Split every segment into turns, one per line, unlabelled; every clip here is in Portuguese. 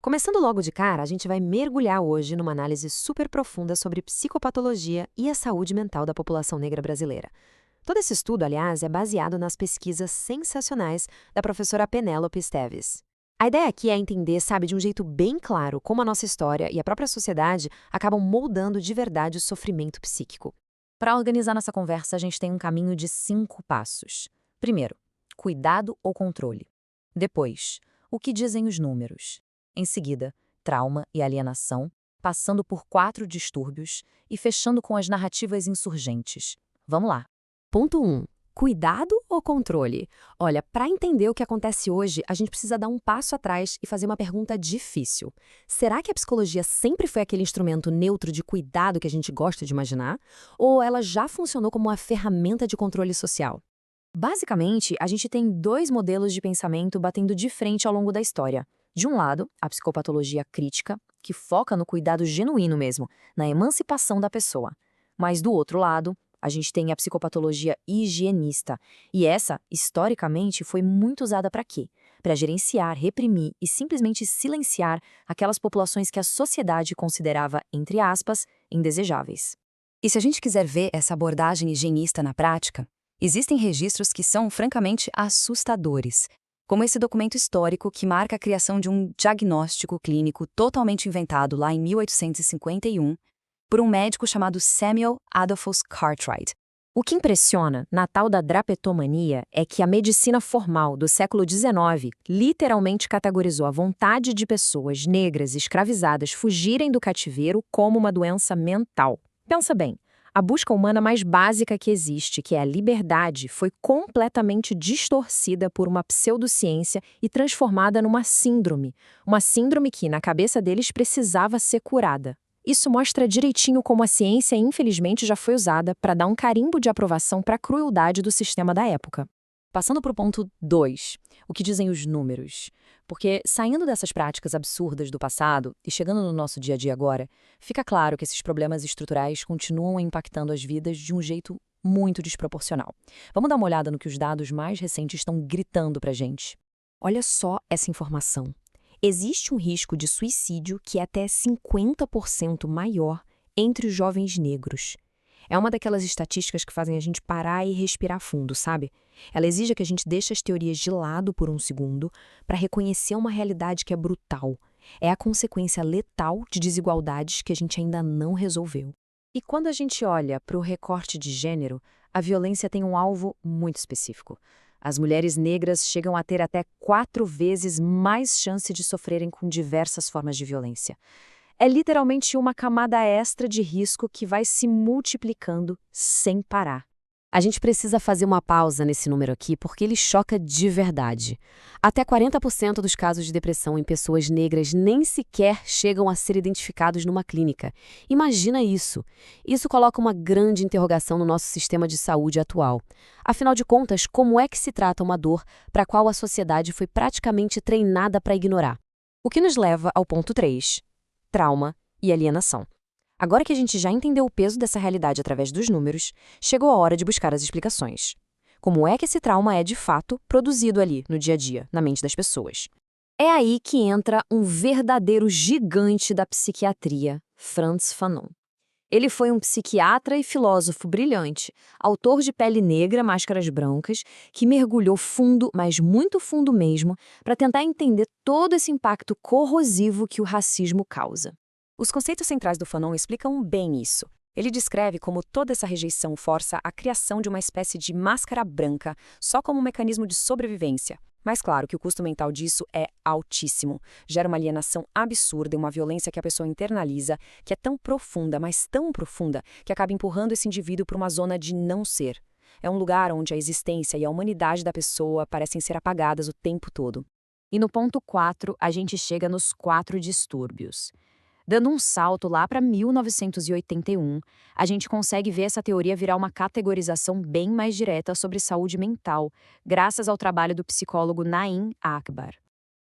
Começando logo de cara, a gente vai mergulhar hoje numa análise super profunda sobre psicopatologia e a saúde mental da população negra brasileira. Todo esse estudo, aliás, é baseado nas pesquisas sensacionais da professora Penélope Esteves. A ideia aqui é entender, sabe, de um jeito bem claro como a nossa história e a própria sociedade acabam moldando de verdade o sofrimento psíquico.
Para organizar nossa conversa, a gente tem um caminho de 5 passos. Primeiro, cuidado ou controle. Depois, o que dizem os números. Em seguida, trauma e alienação, passando por 4 distúrbios e fechando com as narrativas insurgentes. Vamos lá.
Ponto 1. Cuidado ou controle? Olha, para entender o que acontece hoje, a gente precisa dar um passo atrás e fazer uma pergunta difícil. Será que a psicologia sempre foi aquele instrumento neutro de cuidado que a gente gosta de imaginar? Ou ela já funcionou como uma ferramenta de controle social?
Basicamente, a gente tem 2 modelos de pensamento batendo de frente ao longo da história. De um lado, a psicopatologia crítica, que foca no cuidado genuíno mesmo, na emancipação da pessoa. Mas do outro lado, a gente tem a psicopatologia higienista. E essa, historicamente, foi muito usada para quê? Para gerenciar, reprimir e simplesmente silenciar aquelas populações que a sociedade considerava, entre aspas, indesejáveis.
E se a gente quiser ver essa abordagem higienista na prática, existem registros que são francamente assustadores, como esse documento histórico que marca a criação de um diagnóstico clínico totalmente inventado lá em 1851 por um médico chamado Samuel Adolphus Cartwright.
O que impressiona na tal da drapetomania é que a medicina formal do século XIX literalmente categorizou a vontade de pessoas negras escravizadas fugirem do cativeiro como uma doença mental. Pensa bem, a busca humana mais básica que existe, que é a liberdade, foi completamente distorcida por uma pseudociência e transformada numa síndrome. Uma síndrome que, na cabeça deles, precisava ser curada. Isso mostra direitinho como a ciência, infelizmente, já foi usada para dar um carimbo de aprovação para a crueldade do sistema da época.
Passando para o ponto 2, o que dizem os números? Porque, saindo dessas práticas absurdas do passado e chegando no nosso dia a dia agora, fica claro que esses problemas estruturais continuam impactando as vidas de um jeito muito desproporcional. Vamos dar uma olhada no que os dados mais recentes estão gritando para a gente.
Olha só essa informação. Existe um risco de suicídio que é até 50% maior entre os jovens negros. É uma daquelas estatísticas que fazem a gente parar e respirar fundo, sabe? Ela exige que a gente deixe as teorias de lado por um segundo para reconhecer uma realidade que é brutal. É a consequência letal de desigualdades que a gente ainda não resolveu.
E quando a gente olha para o recorte de gênero, a violência tem um alvo muito específico. As mulheres negras chegam a ter até 4 vezes mais chance de sofrerem com diversas formas de violência. É literalmente uma camada extra de risco que vai se multiplicando sem parar.
A gente precisa fazer uma pausa nesse número aqui porque ele choca de verdade. Até 40% dos casos de depressão em pessoas negras nem sequer chegam a ser identificados numa clínica. Imagina isso. Isso coloca uma grande interrogação no nosso sistema de saúde atual. Afinal de contas, como é que se trata uma dor para a qual a sociedade foi praticamente treinada para ignorar? O que nos leva ao ponto 3, trauma e alienação. Agora que a gente já entendeu o peso dessa realidade através dos números, chegou a hora de buscar as explicações. Como é que esse trauma é, de fato, produzido ali, no dia a dia, na mente das pessoas? É aí que entra um verdadeiro gigante da psiquiatria, Frantz Fanon. Ele foi um psiquiatra e filósofo brilhante, autor de Pele Negra, Máscaras Brancas, que mergulhou fundo, mas muito fundo mesmo, para tentar entender todo esse impacto corrosivo que o racismo causa. Os conceitos centrais do Fanon explicam bem isso. Ele descreve como toda essa rejeição força a criação de uma espécie de máscara branca, só como um mecanismo de sobrevivência. Mas claro que o custo mental disso é altíssimo. Gera uma alienação absurda e uma violência que a pessoa internaliza, que é tão profunda, mas tão profunda, que acaba empurrando esse indivíduo para uma zona de não ser. É um lugar onde a existência e a humanidade da pessoa parecem ser apagadas o tempo todo. E no ponto 4, a gente chega nos 4 distúrbios. Dando um salto lá para 1981, a gente consegue ver essa teoria virar uma categorização bem mais direta sobre saúde mental, graças ao trabalho do psicólogo Naim Akbar.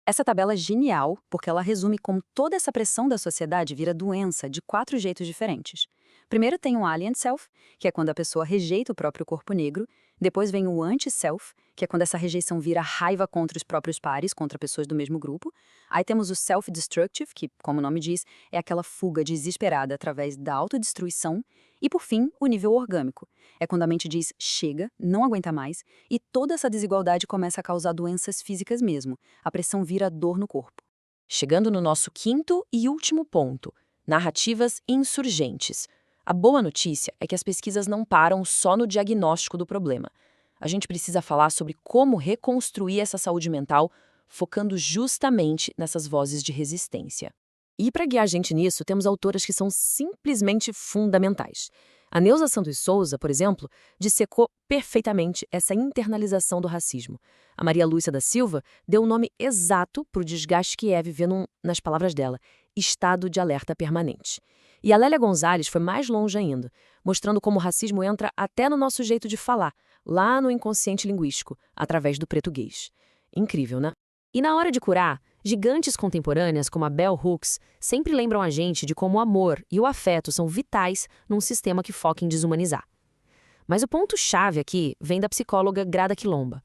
Essa tabela é genial porque ela resume como toda essa pressão da sociedade vira doença de 4 jeitos diferentes. Primeiro tem o alien self, que é quando a pessoa rejeita o próprio corpo negro,
Depois vem o anti-self, que é quando essa rejeição vira raiva contra os próprios pares, contra pessoas do mesmo grupo. Aí temos o self-destructive, que, como o nome diz, é aquela fuga desesperada através da autodestruição. E, por fim, o nível orgâmico. É quando a mente diz chega, não aguenta mais, e toda essa desigualdade começa a causar doenças físicas mesmo. A pressão vira dor no corpo.
Chegando no nosso quinto e último ponto, narrativas insurgentes. A boa notícia é que as pesquisas não param só no diagnóstico do problema. A gente precisa falar sobre como reconstruir essa saúde mental, focando justamente nessas vozes de resistência.
E para guiar a gente nisso, temos autoras que são simplesmente fundamentais. A Neuza Santos Souza, por exemplo, dissecou perfeitamente essa internalização do racismo. A Maria Lúcia da Silva deu o nome exato para o desgaste que é viver nas palavras dela, estado de alerta permanente. E a Lélia Gonzalez foi mais longe ainda, mostrando como o racismo entra até no nosso jeito de falar, lá no inconsciente linguístico, através do português. Incrível, né? E na hora de curar, gigantes contemporâneas como a Bell Hooks sempre lembram a gente de como o amor e o afeto são vitais num sistema que foca em desumanizar. Mas o ponto-chave aqui vem da psicóloga Grada Quilomba.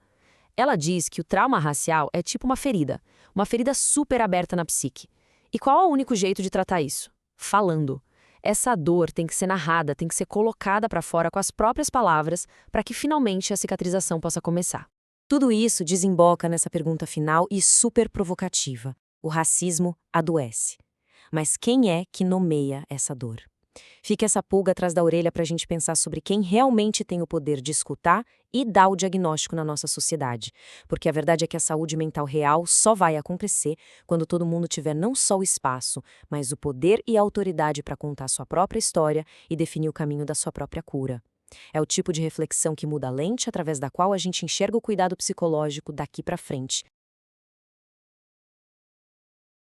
Ela diz que o trauma racial é tipo uma ferida super aberta na psique. E qual é o único jeito de tratar isso? Falando. Essa dor tem que ser narrada, tem que ser colocada para fora com as próprias palavras para que finalmente a cicatrização possa começar.
Tudo isso desemboca nessa pergunta final e super provocativa. O racismo adoece. Mas quem é que nomeia essa dor? Fica essa pulga atrás da orelha para a gente pensar sobre quem realmente tem o poder de escutar e dar o diagnóstico na nossa sociedade. Porque a verdade é que a saúde mental real só vai acontecer quando todo mundo tiver não só o espaço, mas o poder e a autoridade para contar sua própria história e definir o caminho da sua própria cura. É o tipo de reflexão que muda a lente através da qual a gente enxerga o cuidado psicológico daqui para frente.